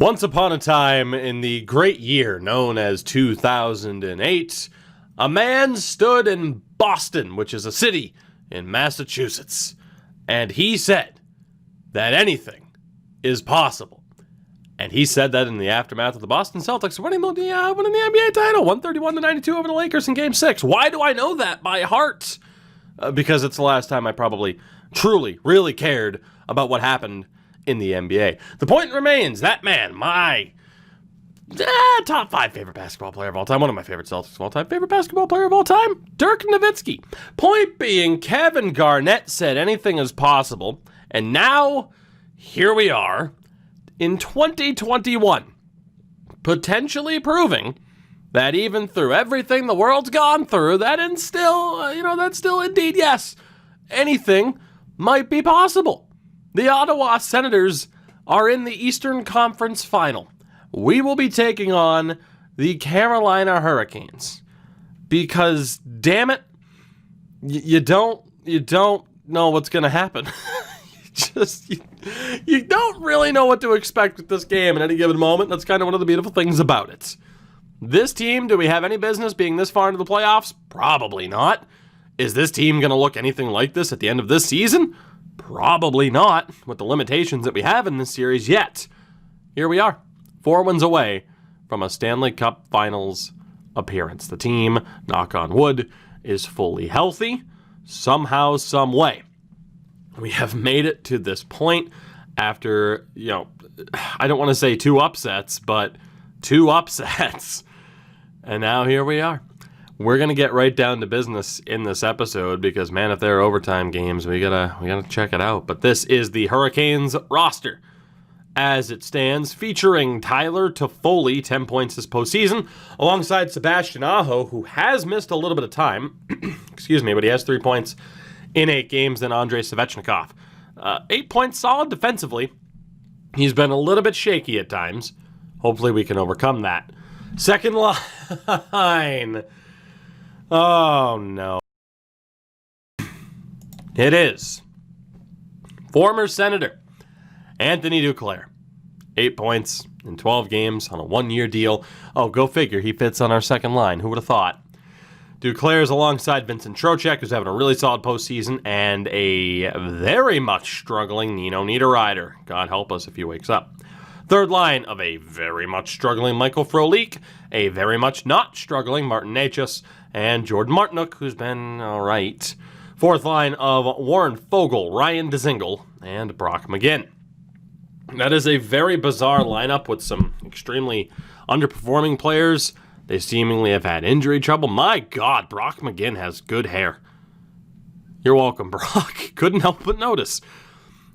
Once upon a time in the great year known as 2008, a man stood in Boston, which is a city in Massachusetts, and he said that anything is possible. And he said that in the aftermath of the Boston Celtics winning the NBA title, 131-92 over the Lakers in Game 6. Why do I know that by heart? Because it's the last time I probably truly, really cared about what happened in the NBA. The point remains, that man, my top 5 favorite basketball player of all time, one of my favorite Celtics of all time, favorite basketball player of all time, Dirk Nowitzki. Point being, Kevin Garnett said anything is possible, and now here we are in 2021, potentially proving that even through everything the world's gone through, that's still indeed, yes, anything might be possible. The Ottawa Senators are in the Eastern Conference Final. We will be taking on the Carolina Hurricanes because, damn it, you don't know what's going to happen. You don't really know what to expect with this game at any given moment. That's kind of one of the beautiful things about it. This team, do we have any business being this far into the playoffs? Probably not. Is this team going to look anything like this at the end of this season? Probably not, with the limitations that we have in this series yet. Here we are, 4 wins away from a Stanley Cup Finals appearance. The team, knock on wood, is fully healthy, somehow, some way. We have made it to this point after, I don't want to say 2 upsets, but 2 upsets. And now here we are. We're going to get right down to business in this episode because, man, if there are overtime games, we gotta check it out. But this is the Hurricanes roster as it stands, featuring Tyler Toffoli, 10 points this postseason, alongside Sebastian Aho, who has missed a little bit of time, but he has 3 points in 8 games, then Andrei Svechnikov. 8 points solid defensively. He's been a little bit shaky at times. Hopefully we can overcome that. Second line. Oh, no. It is former Senator Anthony Duclair. 8 points in 12 games on a 1-year deal. Oh, go figure. He fits on our second line. Who would have thought? Duclair is alongside Vincent Trocheck, who's having a really solid postseason, and a very much struggling Nino Niederreiter. God help us if he wakes up. Third line of a very much struggling Michael Frolik, a very much not struggling Martin Necas, and Jordan Martinook, who's been all right. Fourth line of Warren Foegele, Ryan Dzingel, and Brock McGinn. That is a very bizarre lineup with some extremely underperforming players. They seemingly have had injury trouble. My God, Brock McGinn has good hair. You're welcome, Brock. Couldn't help but notice.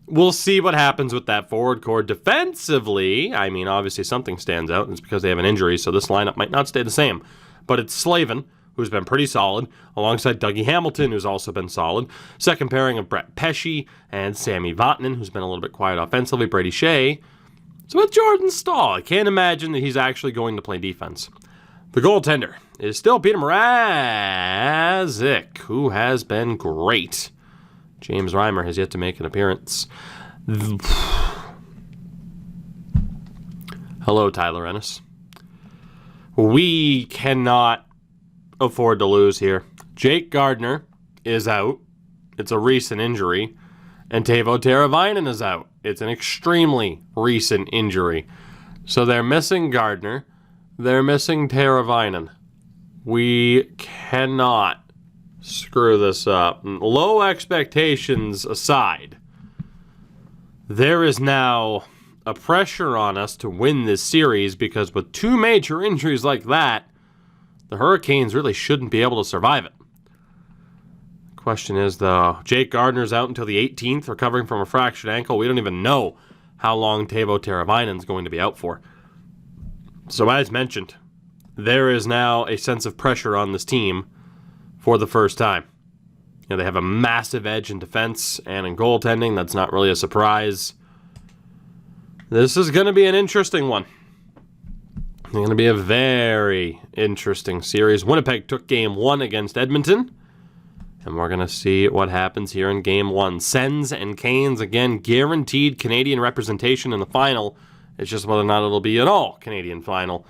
We'll see what happens with that forward core. Defensively, obviously something stands out, and it's because they have an injury, so this lineup might not stay the same. But it's Slavin, who's been pretty solid, alongside Dougie Hamilton, who's also been solid. Second pairing of Brett Pesce and Sami Vatanen, who's been a little bit quiet offensively. Brady Shea. So with Jordan Staal, I can't imagine that he's actually going to play defense. The goaltender is still Peter Mrazek, who has been great. James Reimer has yet to make an appearance. Hello, Tyler Ennis. We cannot afford to lose here. Jake Gardiner is out. It's a recent injury. And Teuvo Teravainen is out. It's an extremely recent injury. So they're missing Gardiner. They're missing Teravainen. We cannot screw this up. Low expectations aside, there is now a pressure on us to win this series because with 2 major injuries like that, the Hurricanes really shouldn't be able to survive it. The question is, though, Jake Gardiner's out until the 18th, recovering from a fractured ankle. We don't even know how long Teuvo Teravainen's going to be out for. So as mentioned, there is now a sense of pressure on this team for the first time. They have a massive edge in defense and in goaltending. That's not really a surprise. This is going to be an interesting one. It's going to be a very interesting series. Winnipeg took Game 1 against Edmonton. And we're going to see what happens here in Game 1. Sens and Canes, again, guaranteed Canadian representation in the final It's just whether or not it'll be an all-Canadian final.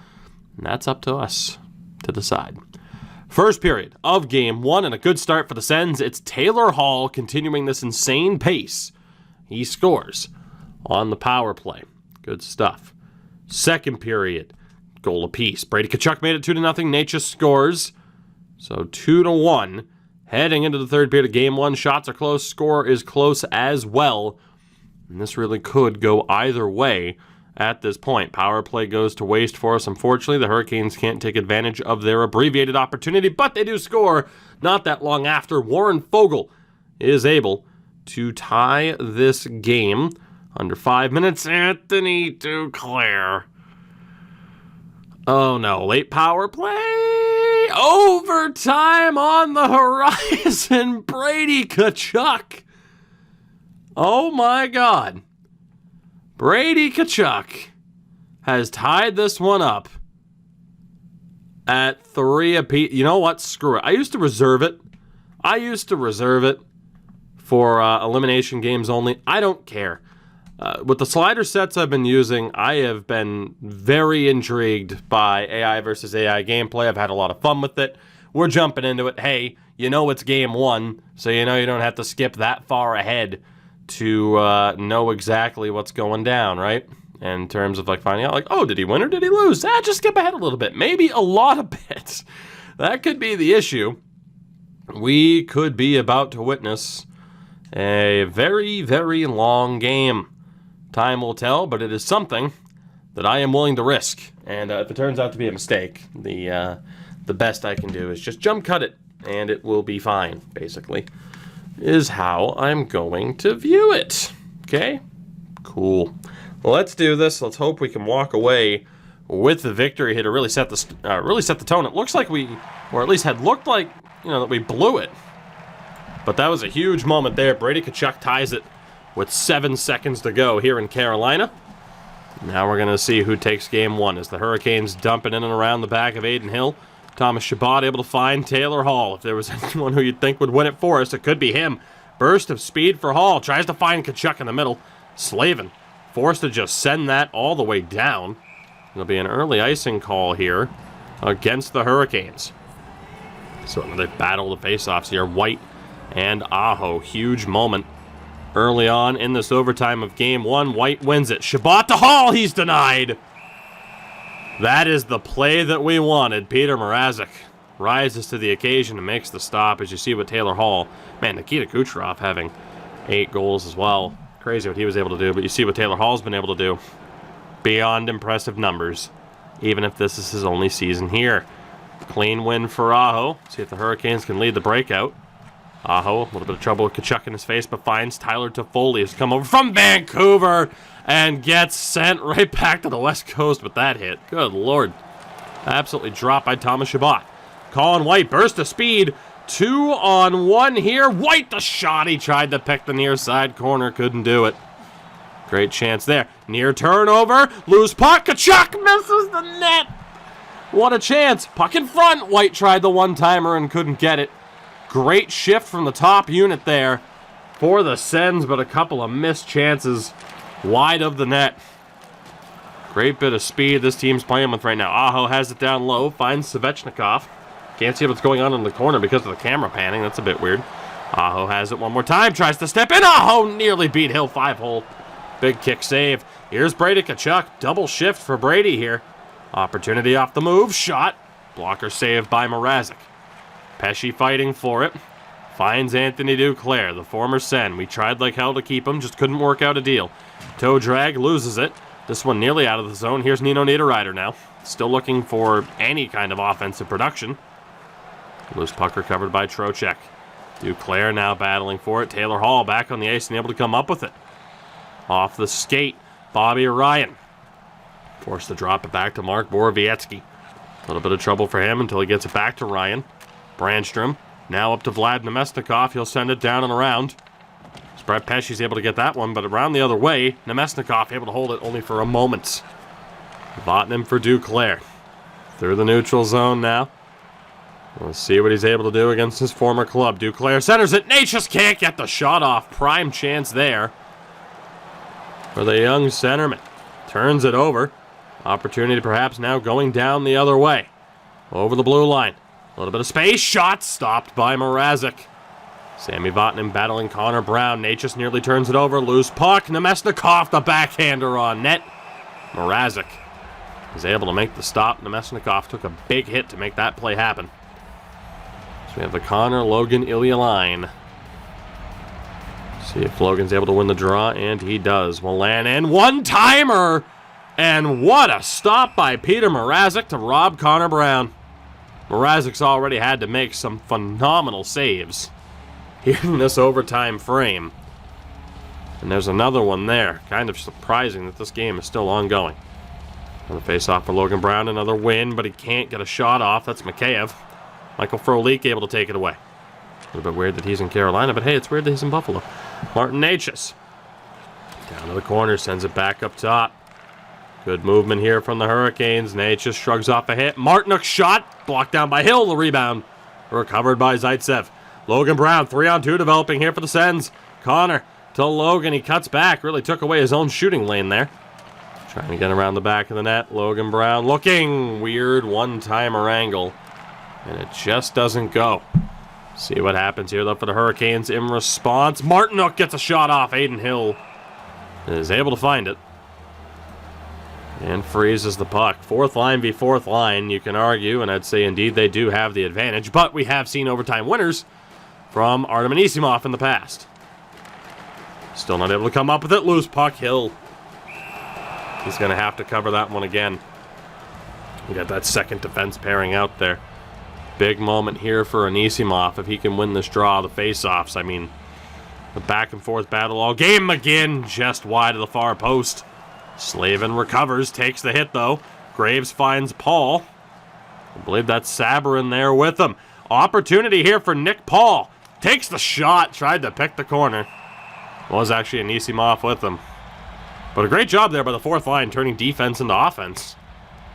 And that's up to us to decide. First period of Game 1, and a good start for the Sens. It's Taylor Hall continuing this insane pace. He scores on the power play. Good stuff. Second period, goal apiece. Brady Tkachuk made it 2-0. Natchez scores. So 2-1. Heading into the third period of Game 1, shots are close. Score is close as well. And this really could go either way at this point. Power play goes to waste for us. Unfortunately, the Hurricanes can't take advantage of their abbreviated opportunity, but they do score not that long after. Warren Foegele is able to tie this game under 5 minutes. Anthony Duclair. Oh no, late power play. Overtime on the horizon. Brady Tkachuk. Oh my God. Brady Tkachuk has tied this one up at 3 apiece. You know what? Screw it. I used to reserve it for elimination games only. I don't care. With the slider sets I've been using, I have been very intrigued by AI versus AI gameplay. I've had a lot of fun with it. We're jumping into it. Hey, you know it's Game 1, so you know you don't have to skip that far ahead to know exactly what's going down, right? In terms of like finding out, like, oh, did he win or did he lose? Just skip ahead a little bit. Maybe a lot of bits. That could be the issue. We could be about to witness a very, very long game. Time will tell, but it is something that I am willing to risk. And if it turns out to be a mistake, the best I can do is just jump cut it, and it will be fine, basically, is how I'm going to view it. Okay? Cool. Well, let's do this. Let's hope we can walk away with the victory here to really set the tone. It looks like we, or at least had looked like, that we blew it. But that was a huge moment there. Brady Tkachuk ties it with 7 seconds to go here in Carolina. Now we're going to see who takes Game 1 as the Hurricanes dumping in and around the back of Adin Hill. Thomas Chabot able to find Taylor Hall. If there was anyone who you'd think would win it for us, it could be him. Burst of speed for Hall. Tries to find Tkachuk in the middle. Slavin forced to just send that all the way down. There'll be an early icing call here against the Hurricanes. So another battle of face-offs here. White and Aho. Huge moment early on in this overtime of Game 1. White wins it. Chabot to Hall. He's denied. That is the play that we wanted. Peter Mrazek rises to the occasion and makes the stop, as you see with Taylor Hall. Man, Nikita Kucherov having 8 goals as well. Crazy what he was able to do, but you see what Taylor Hall's been able to do. Beyond impressive numbers, even if this is his only season here. Clean win for Aho. See if the Hurricanes can lead the breakout. Aho, a little bit of trouble with Tkachuk in his face, but finds Tyler Toffoli, who's come over from Vancouver and gets sent right back to the West Coast with that hit. Good Lord. Absolutely dropped by Thomas Chabot. Colin White, burst of speed. 2-on-1 here. White, the shot. He tried to pick the near side corner. Couldn't do it. Great chance there. Near turnover. Loose puck. Tkachuk misses the net. What a chance. Puck in front. White tried the one-timer and couldn't get it. Great shift from the top unit there for the Sens, but a couple of missed chances wide of the net. Great bit of speed this team's playing with right now. Aho has it down low. Finds Svechnikov. Can't see what's going on in the corner because of the camera panning. That's a bit weird. Aho has it one more time. Tries to step in. Aho nearly beat Hill. 5-hole. Big kick save. Here's Brady Tkachuk. Double shift for Brady here. Opportunity off the move. Shot. Blocker saved by Mrazek. Pesce fighting for it. Finds Anthony Duclair, the former Sen. We tried like hell to keep him. Just couldn't work out a deal. Toe drag. Loses it. This one nearly out of the zone. Here's Nino Niederreiter now. Still looking for any kind of offensive production. Loose puck recovered by Trocheck. Duclair now battling for it. Taylor Hall back on the ice and able to come up with it. Off the skate, Bobby Ryan. Forced to drop it back to Mark Borowiecki. A little bit of trouble for him until he gets it back to Ryan. Brandstrom now up to Vlad Nemesnikov. He'll send it down and around. Brett Pesce's able to get that one, but around the other way, Nemesnikov able to hold it only for a moment. Votnin for Duclair. Through the neutral zone now. Let's see what he's able to do against his former club. Duclair centers it. Natchez can't get the shot off. Prime chance there for the young centerman. Turns it over. Opportunity perhaps now going down the other way. Over the blue line. A little bit of space. Shot stopped by Mrazek. Sami Vatanen battling Connor Brown. Necas nearly turns it over. Loose puck. Nemesnikov, the backhander on net. Mrazek is able to make the stop. Nemesnikov took a big hit to make that play happen. So we have the Connor, Logan, Ilya line. See if Logan's able to win the draw, and he does. Wolanin, one-timer! And what a stop by Peter Mrazek to rob Connor Brown. Mrazek's already had to make some phenomenal saves here in this overtime frame. And there's another one there. Kind of surprising that this game is still ongoing. Another face-off for Logan Brown. Another win, but he can't get a shot off. That's Mikheyev. Michael Frolik able to take it away. A little bit weird that he's in Carolina, but hey, it's weird that he's in Buffalo. Martin Necas. Down to the corner, sends it back up top. Good movement here from the Hurricanes. Necas shrugs off a hit. Martinook shot. Blocked down by Hill. The rebound. Recovered by Zaitsev. Logan Brown, 3-on-2 developing here for the Sens. Connor to Logan. He cuts back. Really took away his own shooting lane there. Trying to get around the back of the net. Logan Brown looking. Weird one-timer angle. And it just doesn't go. See what happens here, though, for the Hurricanes in response. Martinook gets a shot off. Aiden Hill is able to find it. And freezes the puck. Fourth line v. fourth line, you can argue, and I'd say indeed they do have the advantage, but we have seen overtime winners from Artem Anisimov in the past. Still not able to come up with it. Loose puck. Hill. He's going to have to cover that one again. We got that second defense pairing out there. Big moment here for Anisimov if he can win this draw. The face-offs, I mean, the back-and-forth battle all game. McGinn just wide of the far post. Slavin recovers, takes the hit though. Graves finds Paul. I believe that's Sabourin there with him. Opportunity here for Nick Paul. Takes the shot, tried to pick the corner. Was actually Anisimov with him. But a great job there by the fourth line, turning defense into offense.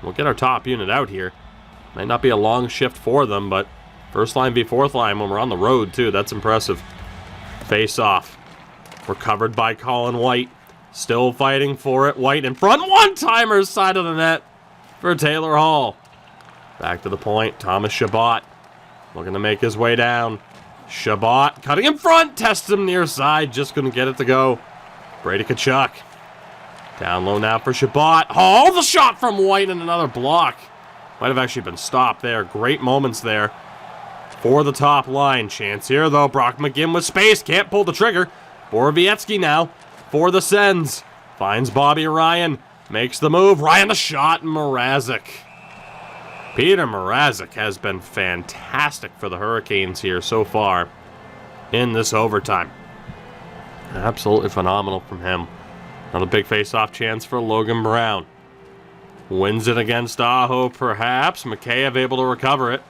We'll get our top unit out here. Might not be a long shift for them, but first line v. fourth line when we're on the road too. That's impressive. Face off. Recovered by Colin White. Still fighting for it. White in front. One-timer side of the net for Taylor Hall. Back to the point. Thomas Chabot looking to make his way down. Chabot cutting in front. Tests him near side. Just couldn't get it to go. Brady Tkachuk. Down low now for Chabot. Oh, the shot from White and another block. Might have actually been stopped there. Great moments there for the top line. Chance here, though. Brock McGinn with space. Can't pull the trigger. Borowiecki now for the Sens. Finds Bobby Ryan. Makes the move. Ryan the shot. Mrazek. Peter Mrazek has been fantastic for the Hurricanes here so far in this overtime. Absolutely phenomenal from him. Another big face-off chance for Logan Brown. Wins it against Aho, perhaps. Mikheyev able to recover it.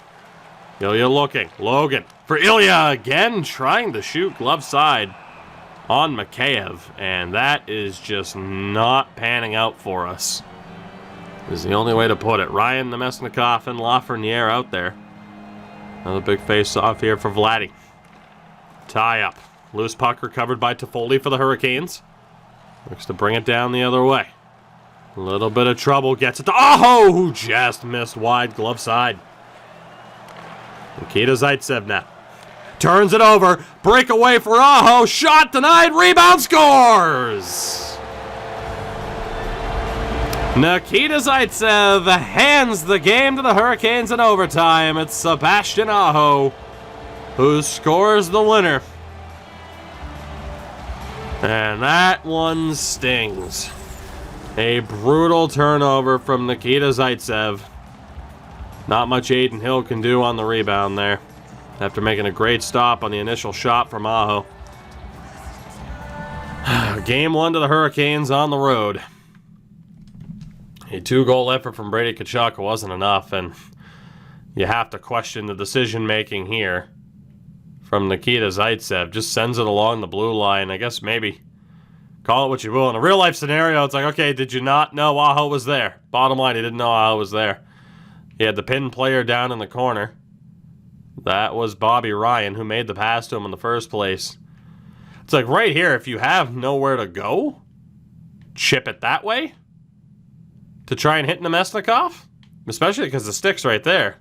Ilya looking. Logan for Ilya again, trying to shoot glove side on Mikheyev, and that is just not panning out for us. Is the only way to put it. Ryan Nemesnikov and Lafreniere out there. Another big face-off here for Vladdy. Tie-up. Loose puck recovered by Toffoli for the Hurricanes. Looks to bring it down the other way. A little bit of trouble. Gets it to Aho, who just missed wide glove side. Nikita Zaitsev now. Turns it over. Breakaway for Aho. Shot denied. Rebound, scores! Nikita Zaitsev hands the game to the Hurricanes in overtime. It's Sebastian Aho who scores the winner. And that one stings. A brutal turnover from Nikita Zaitsev. Not much Aiden Hill can do on the rebound there, after making a great stop on the initial shot from Aho. Game 1 to the Hurricanes on the road. A 2-goal effort from Brady Tkachuk wasn't enough, and you have to question the decision-making here from Nikita Zaitsev. Just sends it along the blue line. I guess maybe call it what you will. In a real-life scenario, it's like, okay, did you not know Aho was there? Bottom line, he didn't know Aho was there. He had the pinned player down in the corner. That was Bobby Ryan, who made the pass to him in the first place. It's like right here, if you have nowhere to go, chip it that way. to try and hit Nemesnikov? Especially because the stick's right there.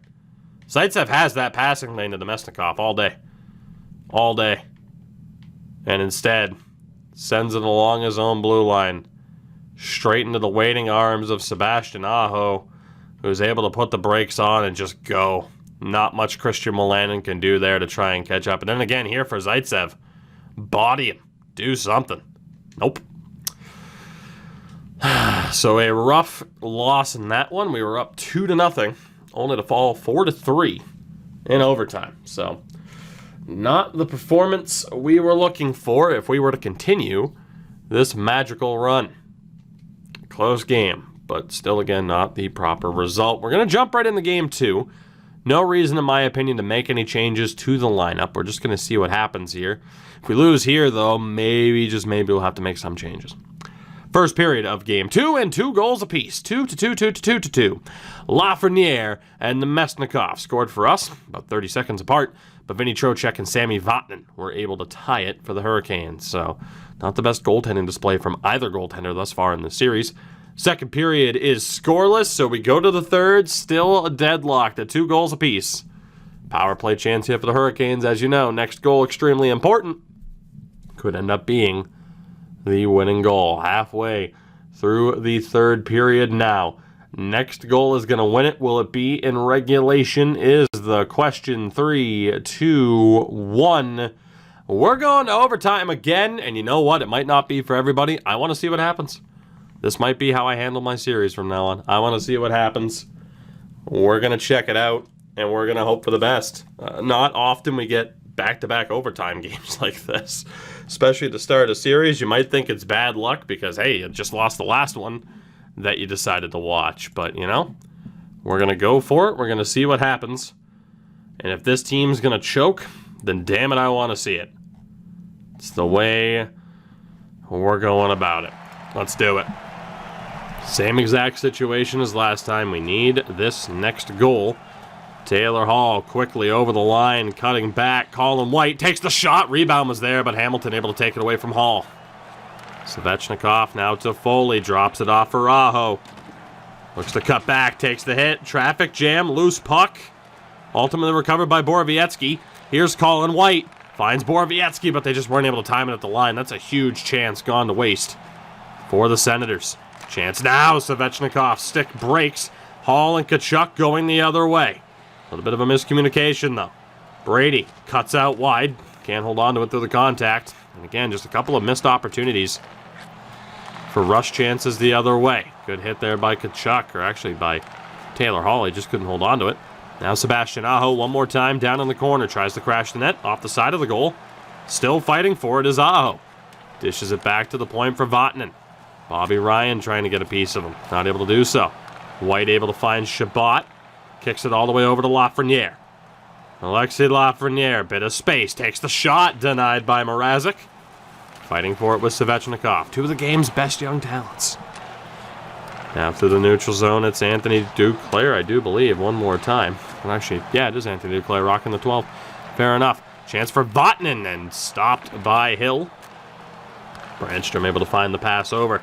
Zaitsev has that passing lane to Nemesnikov all day. All day. And instead, sends it along his own blue line. Straight into the waiting arms of Sebastian Aho, who's able to put the brakes on and just go. Not much Christian Melanin can do there to try and catch up. And then again, here for Zaitsev. Body him. Do something. Nope. So a rough loss in that one. We were up 2-0, only to fall 4-3 in overtime. So not the performance we were looking for if we were to continue this magical run. Close game, but still, again, not the proper result. We're going to jump right into game 2. No reason, in my opinion, to make any changes to the lineup. We're just going to see what happens here. If we lose here, though, maybe, just maybe, we'll have to make some changes. First period of game 2, and 2 goals apiece. 2-2. Lafreniere and Nemesnikov scored for us, about 30 seconds apart, but Vinny Trocheck and Sami Vatanen were able to tie it for the Hurricanes. So, not the best goaltending display from either goaltender thus far in the series. Second period is scoreless, so we go to the third, still a deadlock at 2 goals apiece. Power play chance here for the Hurricanes, as you know. Next goal, extremely important. Could end up being the winning goal. Halfway through the third period now. Next goal is going to win it. Will it be in regulation is the question. 3, 2, 1. We're going to overtime again, and you know what? It might not be for everybody. I want to see what happens. This might be how I handle my series from now on. I want to see what happens. We're going to check it out, and we're going to hope for the best. Not often we get back-to-back overtime games like this, especially at the start of a series. You might think it's bad luck because, hey, you just lost the last one that you decided to watch. But, you know, we're going to go for it. We're going to see what happens. And if this team's going to choke, then damn it, I want to see it. It's the way we're going about it. Let's do it. Same exact situation as last time. We need this next goal. Taylor Hall quickly over the line, cutting back. Colin White takes the shot. Rebound was there, but Hamilton able to take it away from Hall. Svechnikov now to Foley. Drops it off for Aho. Looks to cut back. Takes the hit. Traffic jam. Loose puck. Ultimately recovered by Borowiecki. Here's Colin White. Finds Borowiecki, but they just weren't able to time it at the line. That's a huge chance gone to waste for the Senators. Chance now. Svechnikov. Stick breaks. Hall and Tkachuk going the other way. A little bit of a miscommunication, though. Brady cuts out wide. Can't hold on to it through the contact. And again, just a couple of missed opportunities for rush chances the other way. Good hit there by Tkachuk, or actually by Taylor Hall. He just couldn't hold on to it. Now Sebastian Aho one more time down in the corner. Tries to crash the net off the side of the goal. Still fighting for it is Aho. Dishes it back to the point for Vatanen. Bobby Ryan trying to get a piece of him. Not able to do so. White able to find Chabot. Kicks it all the way over to Lafreniere. Alexei Lafreniere, bit of space, takes the shot, denied by Mrazek. Fighting for it with Svechnikov, 2 of the game's best young talents. Now through the neutral zone, it's Anthony Duclair, I do believe, one more time. And actually, yeah, it is Anthony Duclair rocking the 12. Fair enough. Chance for Vatanen, and stopped by Hill. Brandstrom able to find the pass over.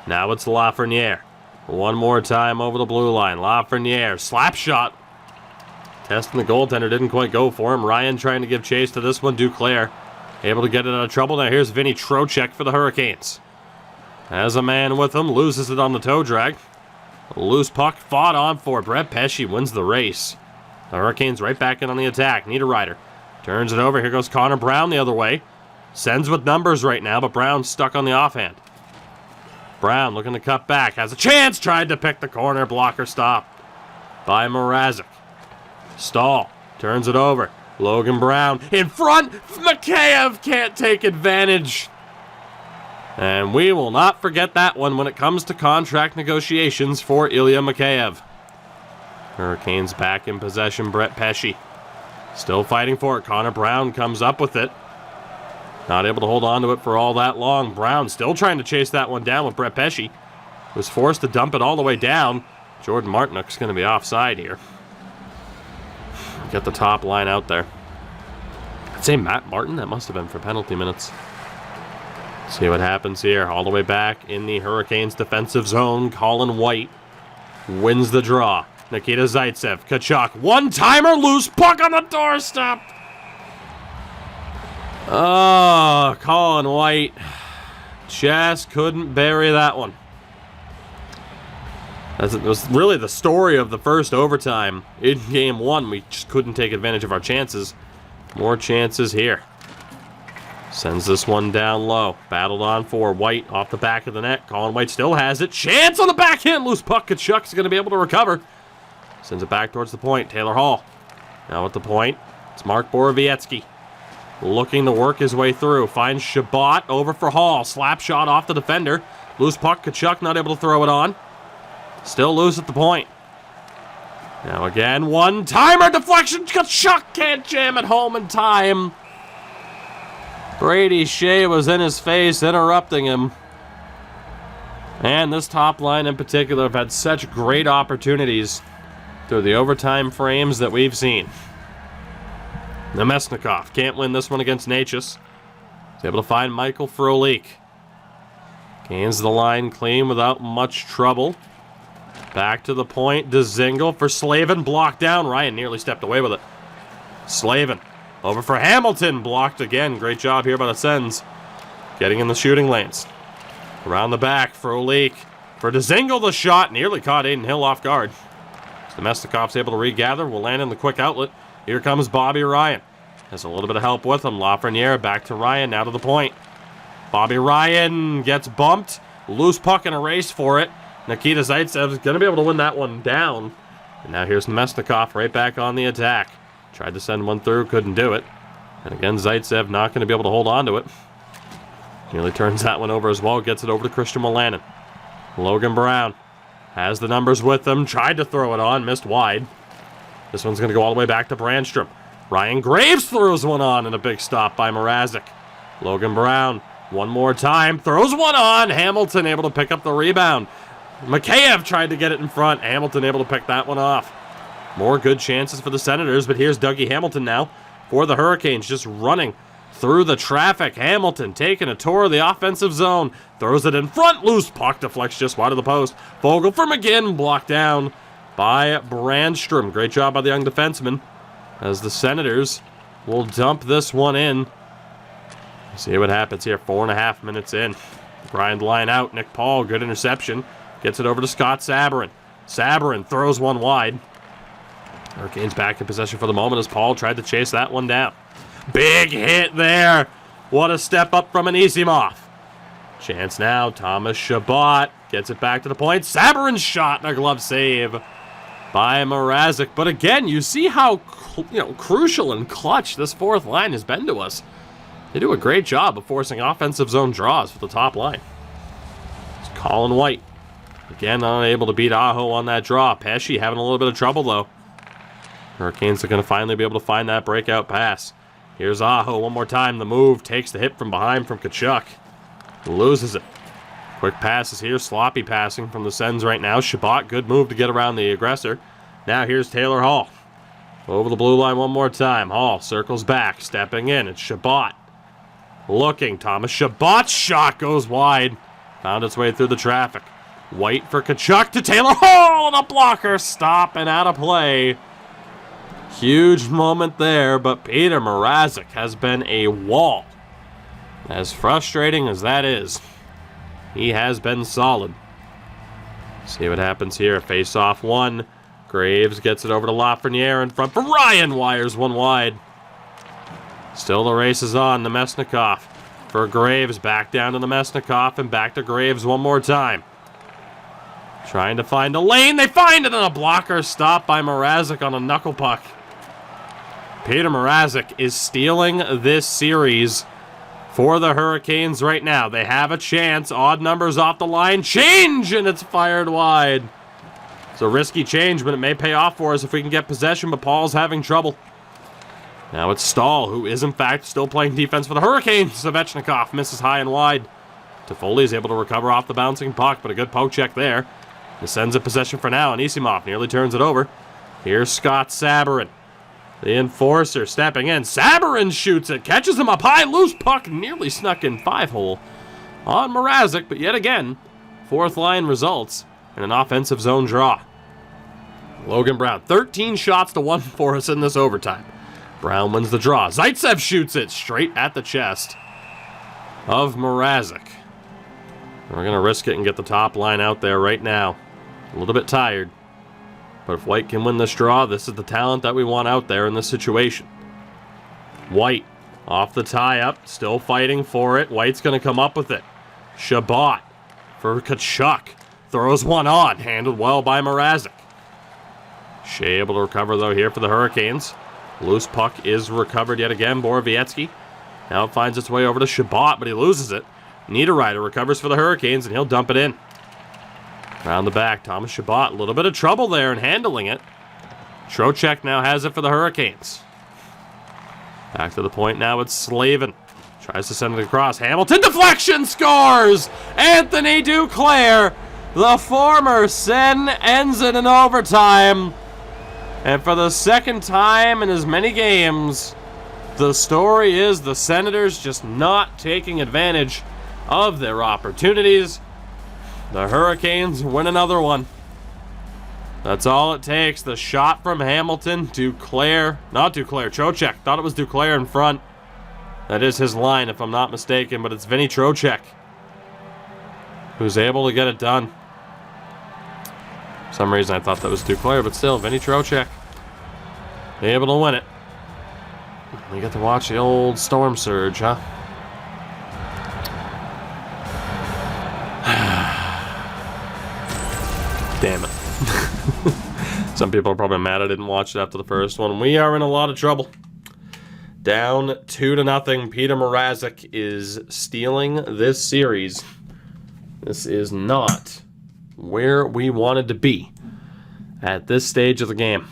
Now it's Lafreniere. One more time over the blue line. Lafreniere, slap shot. Testing the goaltender, didn't quite go for him. Ryan trying to give chase to this one. Duclair able to get it out of trouble. Now here's Vinny Trocheck for the Hurricanes. Has a man with him, loses it on the toe drag. Loose puck fought on for. Brett Pesce wins the race. The Hurricanes right back in on the attack. Niederreiter turns it over. Here goes Connor Brown the other way. Sends with numbers right now, but Brown's stuck on the offhand. Brown looking to cut back. Has a chance. Tried to pick the corner. Blocker stopped by Mrazek. Stahl turns it over. Logan Brown in front. Mikheyev can't take advantage. And we will not forget that one when it comes to contract negotiations for Ilya Mikheyev. Hurricanes back in possession. Brett Pesce still fighting for it. Connor Brown comes up with it. Not able to hold on to it for all that long. Brown still trying to chase that one down with Brett Pesce. Was forced to dump it all the way down. Jordan Martinook's going to be offside here. Get the top line out there. I'd say Matt Martin. That must have been for penalty minutes. See what happens here. All the way back in the Hurricanes defensive zone. Colin White wins the draw. Nikita Zaitsev, Tkachuk, one-timer, loose puck on the doorstep. Oh, Colin White just couldn't bury that one. It was really the story of the first overtime. In game one, we just couldn't take advantage of our chances. More chances here. Sends this one down low. Battled on for White off the back of the net. Colin White still has it. Chance on the backhand. Loose puck. Tkachuk's going to be able to recover. Sends it back towards the point. Taylor Hall. Now at the point. It's Mark Borowiecki. Looking to work his way through. Finds Chabot over for Hall. Slap shot off the defender. Loose puck. Tkachuk not able to throw it on. Still loose at the point. Now again. One-timer deflection. Tkachuk can't jam it home in time. Brady Shea was in his face, interrupting him. And this top line in particular have had such great opportunities through the overtime frames that we've seen. Nemesnikov can't win this one against Natchez. He's able to find Michael Frolik. Gains the line clean without much trouble. Back to the point. Dzingel for Slavin. Blocked down. Ryan nearly stepped away with it. Slavin. Over for Hamilton. Blocked again. Great job here by the Sens. Getting in the shooting lanes. Around the back. Frolik. For Dzingel, the shot. Nearly caught Aiden Hill off guard. Nemesnikov's able to regather. Will land in the quick outlet. Here comes Bobby Ryan. Has a little bit of help with him. Lafreniere back to Ryan. Now to the point. Bobby Ryan gets bumped. Loose puck and a race for it. Nikita Zaitsev is going to be able to win that one down. And now here's Nemesnikov right back on the attack. Tried to send one through, couldn't do it. And again, Zaitsev not going to be able to hold on to it. Nearly turns that one over as well. Gets it over to Christian Wolanin. Logan Brown has the numbers with him. Tried to throw it on, missed wide. This one's going to go all the way back to Brandstrom. Ryan Graves throws one on and a big stop by Mrazek. Logan Brown, one more time, throws one on. Hamilton able to pick up the rebound. Mikheyev tried to get it in front. Hamilton able to pick that one off. More good chances for the Senators, but here's Dougie Hamilton now for the Hurricanes, just running through the traffic. Hamilton taking a tour of the offensive zone. Throws it in front. Loose puck deflects just wide of the post. Vogel for McGinn. Blocked down by Brandstrom. Great job by the young defenseman as the Senators will dump this one in. See what happens here. 4.5 minutes in. Grind line out. Nick Paul, good interception. Gets it over to Scott Sabourin. Sabourin throws one wide. Hurricanes back in possession for the moment as Paul tried to chase that one down. Big hit there. What a step up from Anisimov. Chance now. Thomas Chabot gets it back to the point. Sabourin's shot and a glove save by Mrazek. But again, you see how crucial and clutch this fourth line has been to us. They do a great job of forcing offensive zone draws for the top line. It's Colin White. Again, unable to beat Aho on that draw. Pesce having a little bit of trouble, though. Hurricanes are going to finally be able to find that breakout pass. Here's Aho one more time. The move takes the hit from behind from Tkachuk. Loses it. Quick passes here. Sloppy passing from the Sens right now. Chabot, good move to get around the aggressor. Now here's Taylor Hall. Over the blue line one more time. Hall circles back. Stepping in. It's Chabot. Looking. Thomas Chabot's shot goes wide. Found its way through the traffic. White for Tkachuk to Taylor Hall. And a blocker. Stop and out of play. Huge moment there, but Peter Mrazek has been a wall. As frustrating as that is, he has been solid. See what happens here. Face-off one. Graves gets it over to Lafreniere in front for Ryan. Wires one wide. Still the race is on. Nemesnikov for Graves. Back down to Nemesnikov and back to Graves one more time. Trying to find a lane. They find it on a blocker. Stop by Mrazek on a knuckle puck. Peter Mrazek is stealing this series for the Hurricanes right now. They have a chance. Odd numbers off the line. Change, and it's fired wide. It's a risky change, but it may pay off for us if we can get possession, but Paul's having trouble. Now it's Stahl, who is in fact still playing defense for the Hurricanes. Svechnikov misses high and wide. Toffoli is able to recover off the bouncing puck, but a good poke check there. This sends it possession for now, and Anisimov nearly turns it over. Here's Scott Sabourin. The enforcer stepping in. Sabourin shoots it. Catches him up high. Loose puck. Nearly snuck in 5-hole on Mrazek. But yet again, fourth line results in an offensive zone draw. Logan Brown, 13 shots to 1 for us in this overtime. Brown wins the draw. Zaitsev shoots it straight at the chest of Mrazek. We're going to risk it and get the top line out there right now. A little bit tired. But if White can win this draw, this is the talent that we want out there in this situation. White off the tie-up, still fighting for it. White's going to come up with it. Chabot for Tkachuk. Throws one on. Handled well by Mrazek. Shea able to recover, though, here for the Hurricanes. Loose puck is recovered yet again. Borowiecki now finds its way over to Chabot, but he loses it. Niederreiter recovers for the Hurricanes, and he'll dump it in. Around the back, Thomas Chabot. A little bit of trouble there in handling it. Trocheck now has it for the Hurricanes. Back to the point now, it's Slavin. Tries to send it across. Hamilton deflection scores! Anthony Duclair, the former Sen, ends it in overtime. And for the second time in as many games, the story is the Senators just not taking advantage of their opportunities. The Hurricanes win another one. That's all it takes. The shot from Hamilton. Duclair. Not Duclair. Trocheck. Thought it was Duclair in front. That is his line, if I'm not mistaken. But it's Vinny Trocheck who's able to get it done. For some reason I thought that was Duclair, but still, Vinny Trocheck able to win it. We get to watch the old storm surge, huh? Damn it. Some people are probably mad I didn't watch it after the first one. We are in a lot of trouble. Down 2-0. Peter Mrazek is stealing this series. This is not where we wanted to be at this stage of the game.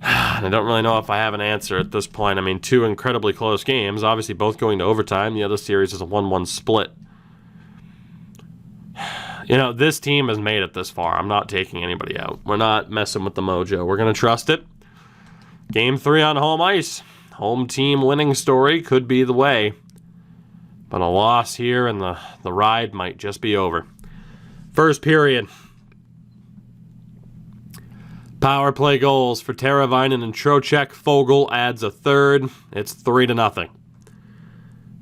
I don't really know if I have an answer at this point. I mean, 2 incredibly close games. Obviously, both going to overtime. The other series is a 1-1 split. You know, this team has made it this far. I'm not taking anybody out. We're not messing with the mojo. We're going to trust it. Game 3 on home ice. Home team winning story could be the way. But a loss here and the ride might just be over. First period. Power play goals for Teravainen and Trocheck. Fogle adds a third. It's 3-0.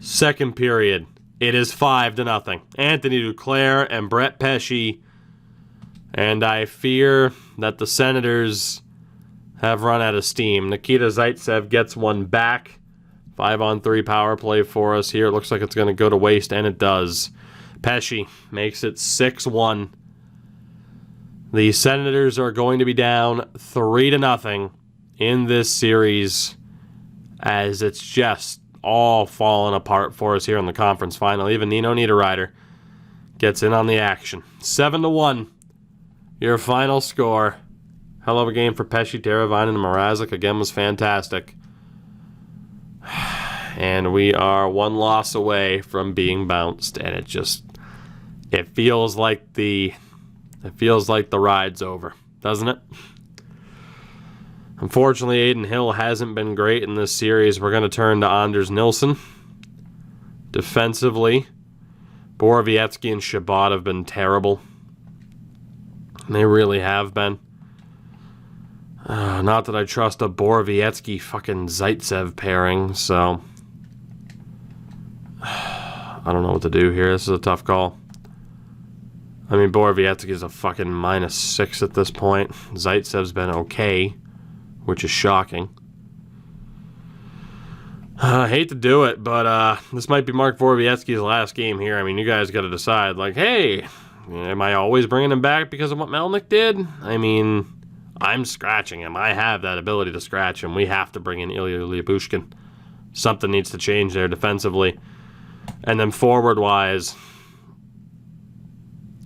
Second period. It is 5-0. Anthony Duclair and Brett Pesce. And I fear that the Senators have run out of steam. Nikita Zaitsev gets one back. 5-on-3 power play for us here. It looks like it's going to go to waste, and it does. Pesce makes it 6-1. The Senators are going to be down 3-0 in this series as it's just all falling apart for us here in the conference final. Even Nino Niederreiter gets in on the action. 7-1, your final score. Hell of a game for Pesce, Teravainen, and Mrazek. Again, was fantastic. And we are one loss away from being bounced, and it feels like the ride's over, doesn't it? Unfortunately, Aiden Hill hasn't been great in this series. We're going to turn to Anders Nilsson. Defensively, Borowiecki and Chabot have been terrible. They really have been. Not that I trust a Borowiecki fucking Zaitsev pairing, so I don't know what to do here. This is a tough call. I mean, Borowiecki is a fucking -6 at this point. Zaitsev's been okay, which is shocking. I hate to do it, but this might be Mark Borowiecki's last game here. I mean, you guys got to decide, like, hey, am I always bringing him back because of what Melnyk did? I mean, I'm scratching him. I have that ability to scratch him. We have to bring in Ilya Lyubushkin. Something needs to change there defensively. And then forward-wise,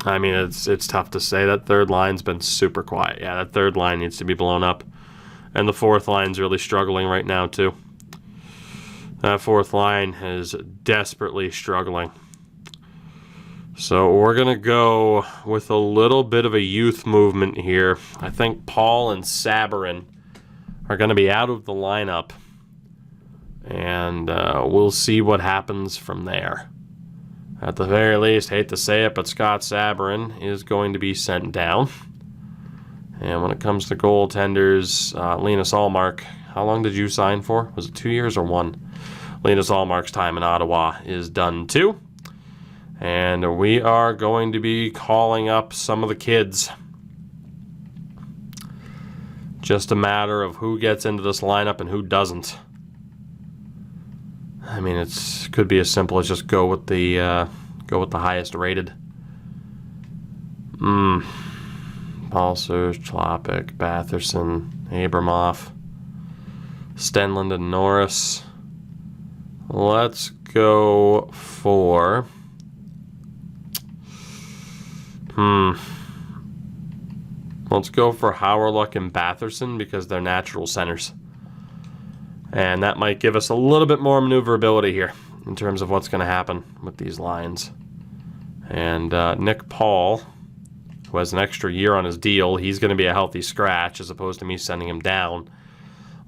I mean, it's tough to say. That third line's been super quiet. Yeah, that third line needs to be blown up. And the fourth line's really struggling right now, too. That fourth line is desperately struggling. So we're going to go with a little bit of a youth movement here. I think Paul and Sabourin are going to be out of the lineup. And we'll see what happens from there. At the very least, hate to say it, but Scott Sabourin is going to be sent down. And when it comes to goaltenders, Linus Ullmark, how long did you sign for? Was it 2 years or 1? Linus Ullmark's time in Ottawa is done too. And we are going to be calling up some of the kids. Just a matter of who gets into this lineup and who doesn't. I mean, it could be as simple as just go with the highest rated. Balcers, Chlapik, Batherson, Abramoff, Stenlund, and Norris. Let's go for... Let's go for Hawryluk and Batherson because they're natural centers. And that might give us a little bit more maneuverability here in terms of what's going to happen with these lines. And Nick Paul, who has an extra year on his deal, he's going to be a healthy scratch as opposed to me sending him down.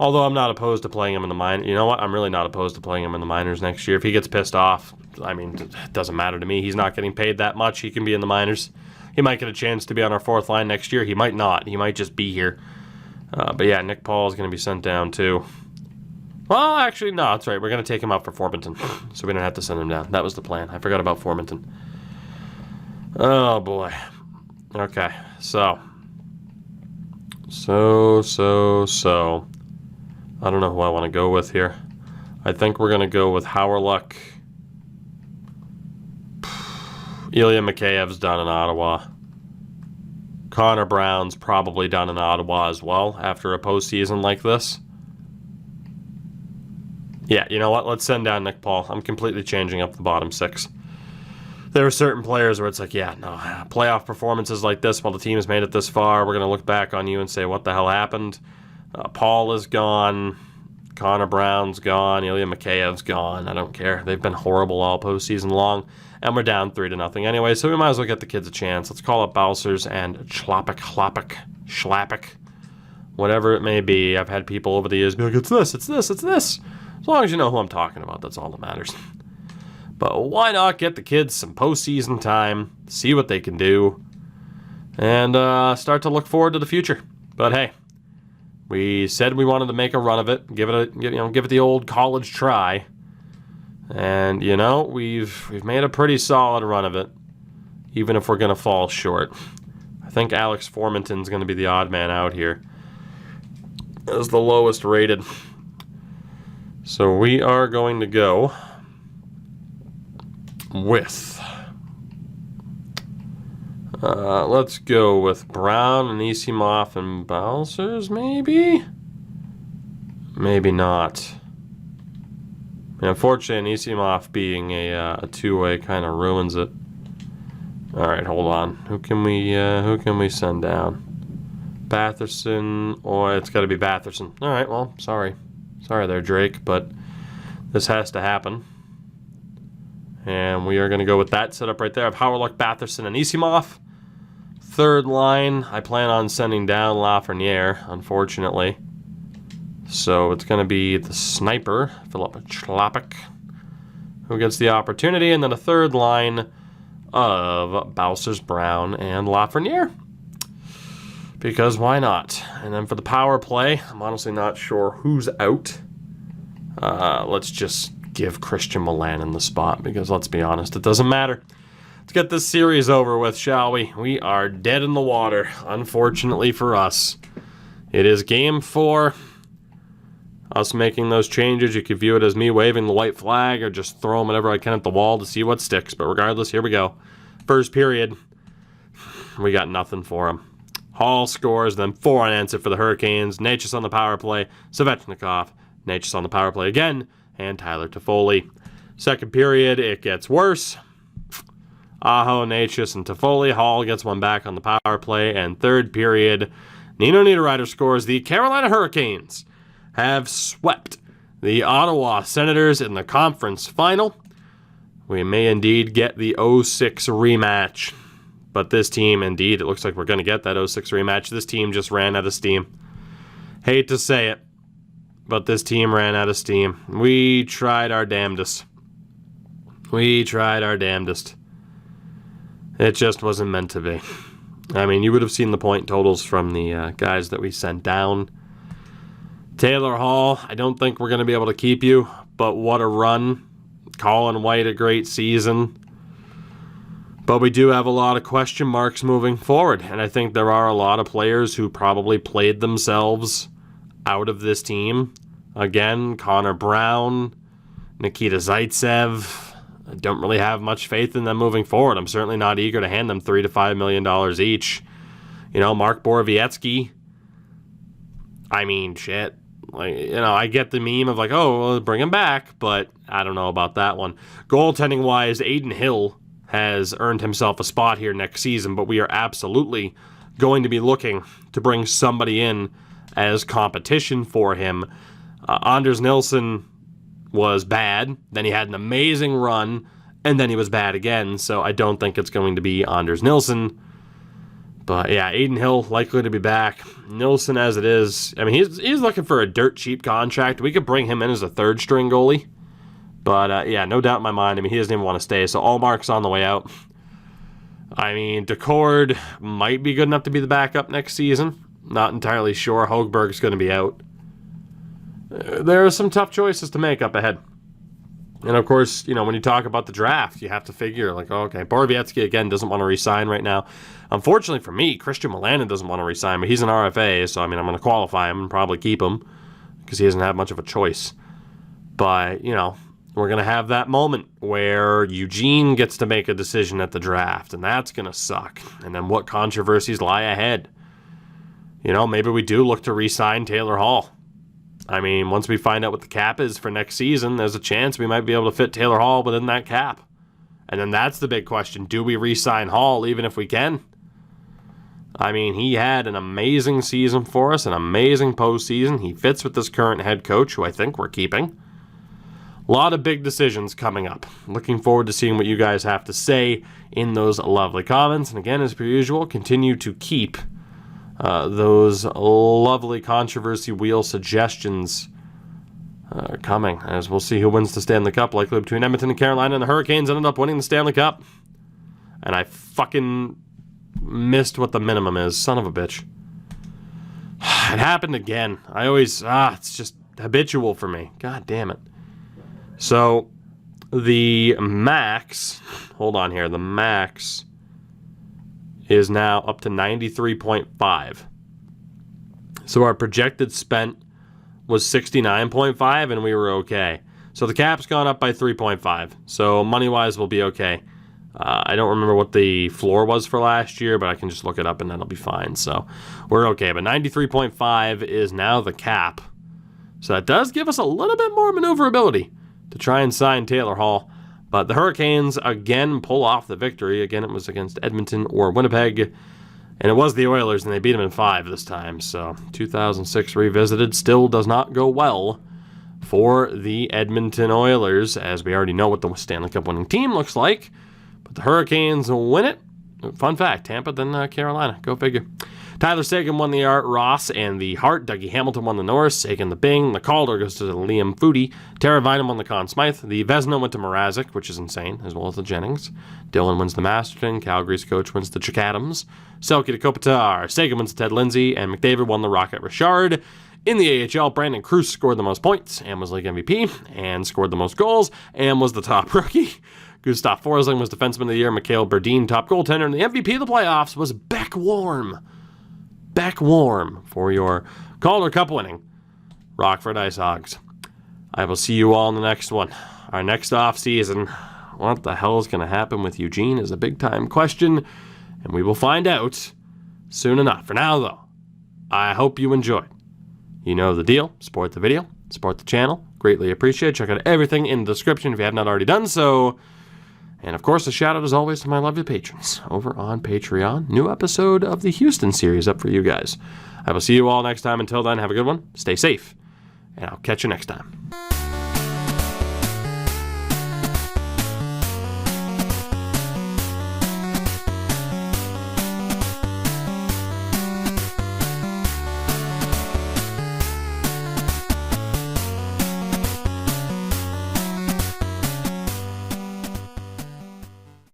Although I'm not opposed to playing him in the minors. You know what? I'm really not opposed to playing him in the minors next year. If he gets pissed off, I mean, it doesn't matter to me. He's not getting paid that much. He can be in the minors. He might get a chance to be on our fourth line next year. He might not. He might just be here. But yeah, Nick Paul is going to be sent down too. Well, actually, no, that's right. We're going to take him out for Formanton, so we don't have to send him down. That was the plan. I forgot about Formanton. Oh, boy. Okay, so. I don't know who I want to go with here. I think we're going to go with Hawryluk. Ilya Mikheyev's done in Ottawa. Connor Brown's probably done in Ottawa as well after a postseason like this. Yeah, you know what? Let's send down Nick Paul. I'm completely changing up the bottom six. There are certain players where it's like, yeah, no, playoff performances like this while the team has made it this far, we're going to look back on you and say, what the hell happened? Paul is gone. Connor Brown's gone. Ilya Mikheyev's gone. I don't care. They've been horrible all postseason long, and we're down 3-0 anyway, so we might as well get the kids a chance. Let's call up Balcers and Chlapik, whatever it may be. I've had people over the years be like, it's this. As long as you know who I'm talking about, that's all that matters. But why not get the kids some postseason time, see what they can do, and start to look forward to the future. But hey, we said we wanted to make a run of it, give it the old college try, and you know we've made a pretty solid run of it, even if we're going to fall short. I think Alex Formanton's going to be the odd man out here as the lowest rated. So we are going to go with, let's go with Brown and Isimov and Balcers, maybe? Maybe not. And unfortunately, Isimov being a two-way kind of ruins it. All right, hold on. Who can we send down? Batherson, or it's got to be Batherson. All right, well, sorry there, Drake, but this has to happen. And we are going to go with that setup right there of Hawryluk, Batherson, and Isimov. Third line, I plan on sending down Lafreniere, unfortunately. So it's going to be the sniper, Philip Chlapik, who gets the opportunity. And then a third line of Balcers, Brown, and Lafreniere. Because why not? And then for the power play, I'm honestly not sure who's out. Let's just give Christian Milan the spot because let's be honest, it doesn't matter. Let's get this series over with, shall we? We are dead in the water, unfortunately for us. It is game 4. Us making those changes, you could view it as me waving the white flag or just throw them whatever I can at the wall to see what sticks. But regardless, here we go. First period, we got nothing for him. Hall scores, then 4 unanswered for the Hurricanes. Necas on the power play. Svechnikov. Necas on the power play again. And Tyler Toffoli. Second period, it gets worse. Aho, Necas, and Toffoli. Hall gets one back on the power play. And third period, Nino Niederreiter scores. The Carolina Hurricanes have swept the Ottawa Senators in the conference final. We may indeed get the 06 rematch. But this team, indeed, it looks like we're going to get that 06 rematch. This team just ran out of steam. Hate to say it, but this team ran out of steam. We tried our damnedest. It just wasn't meant to be. I mean, you would have seen the point totals from the guys that we sent down. Taylor Hall, I don't think we're going to be able to keep you, but what a run. Colin White, a great season. But we do have a lot of question marks moving forward, and I think there are a lot of players who probably played themselves out of this team. Again, Connor Brown, Nikita Zaitsev. I don't really have much faith in them moving forward. I'm certainly not eager to hand them $3 to $5 million each. Mark Borowiecki. I mean, shit. I get the meme of well, bring him back, but I don't know about that one. Goaltending-wise, Aiden Hill has earned himself a spot here next season, but we are absolutely going to be looking to bring somebody in as competition for him. Anders Nilsson was bad, then he had an amazing run, and then he was bad again, so I don't think it's going to be Anders Nilsson. But yeah, Aiden Hill likely to be back. Nilsson as it is. I mean, he's looking for a dirt cheap contract. We could bring him in as a third string goalie. But yeah, no doubt in my mind. I mean, he doesn't even want to stay. So Allmark's on the way out. I mean, Decord might be good enough to be the backup next season. Not entirely sure. Hogberg's going to be out. There are some tough choices to make up ahead. And of course, when you talk about the draft, you have to figure, okay, Borowiecki again doesn't want to re-sign right now. Unfortunately for me, Christian Wolanin doesn't want to re-sign, but he's an RFA, so I'm going to qualify him and probably keep him because he doesn't have much of a choice. But, we're going to have that moment where Eugene gets to make a decision at the draft, and that's going to suck. And then what controversies lie ahead? Maybe we do look to re-sign Taylor Hall. I mean, once we find out what the cap is for next season, there's a chance we might be able to fit Taylor Hall within that cap. And then that's the big question. Do we re-sign Hall even if we can? I mean, he had an amazing season for us, an amazing postseason. He fits with this current head coach, who I think we're keeping. A lot of big decisions coming up. Looking forward to seeing what you guys have to say in those lovely comments. And again, as per usual, continue to keep those lovely controversy wheel suggestions coming, as we'll see who wins the Stanley Cup, likely between Edmonton and Carolina, and the Hurricanes ended up winning the Stanley Cup. And I fucking missed what the minimum is. Son of a bitch. It happened again. I always, it's just habitual for me. God damn it. So, the max, hold on here, the max is now up to 93.5. So our projected spent was 69.5, and we were okay. So the cap's gone up by 3.5. So money-wise, we'll be okay. I don't remember what the floor was for last year, but I can just look it up, and that'll be fine. So we're okay. But 93.5 is now the cap. So that does give us a little bit more maneuverability to try and sign Taylor Hall. But the Hurricanes, again, pull off the victory. Again, it was against Edmonton or Winnipeg. And it was the Oilers, and they beat them in 5 this time. So 2006 revisited still does not go well for the Edmonton Oilers, as we already know what the Stanley Cup winning team looks like. But the Hurricanes win it. Fun fact, Tampa, then Carolina. Go figure. Tyler Seguin won the Art, Ross and the Hart. Dougie Hamilton won the Norris. Seguin the Bing. The Calder goes to Liam Foudy. Tara Vinem won the Conn Smythe. The Vezina went to Mrazek, which is insane, as well as the Jennings. Dylan wins the Masterton. Calgary's coach wins the Chick Adams. Selke to Kopitar. Seguin wins to Ted Lindsay. And McDavid won the Rocket Richard. In the AHL, Brandon Cruz scored the most points and was league MVP and scored the most goals and was the top rookie. Gustav Forsling was Defenseman of the Year. Mikhail Berdine, top goaltender. And the MVP of the playoffs was Beck Warm. Beck Warm for your Calder Cup winning Rockford Ice Hogs. I will see you all in the next one. Our next off season, what the hell is going to happen with Eugene is a big time question, and we will find out soon enough. For now, though, I hope you enjoyed. You know the deal. Support the video, support the channel. Greatly appreciate it. Check out everything in the description if you have not already done so. And, of course, a shout-out, as always, to my lovely patrons over on Patreon. New episode of the Houston series up for you guys. I will see you all next time. Until then, have a good one. Stay safe. And I'll catch you next time.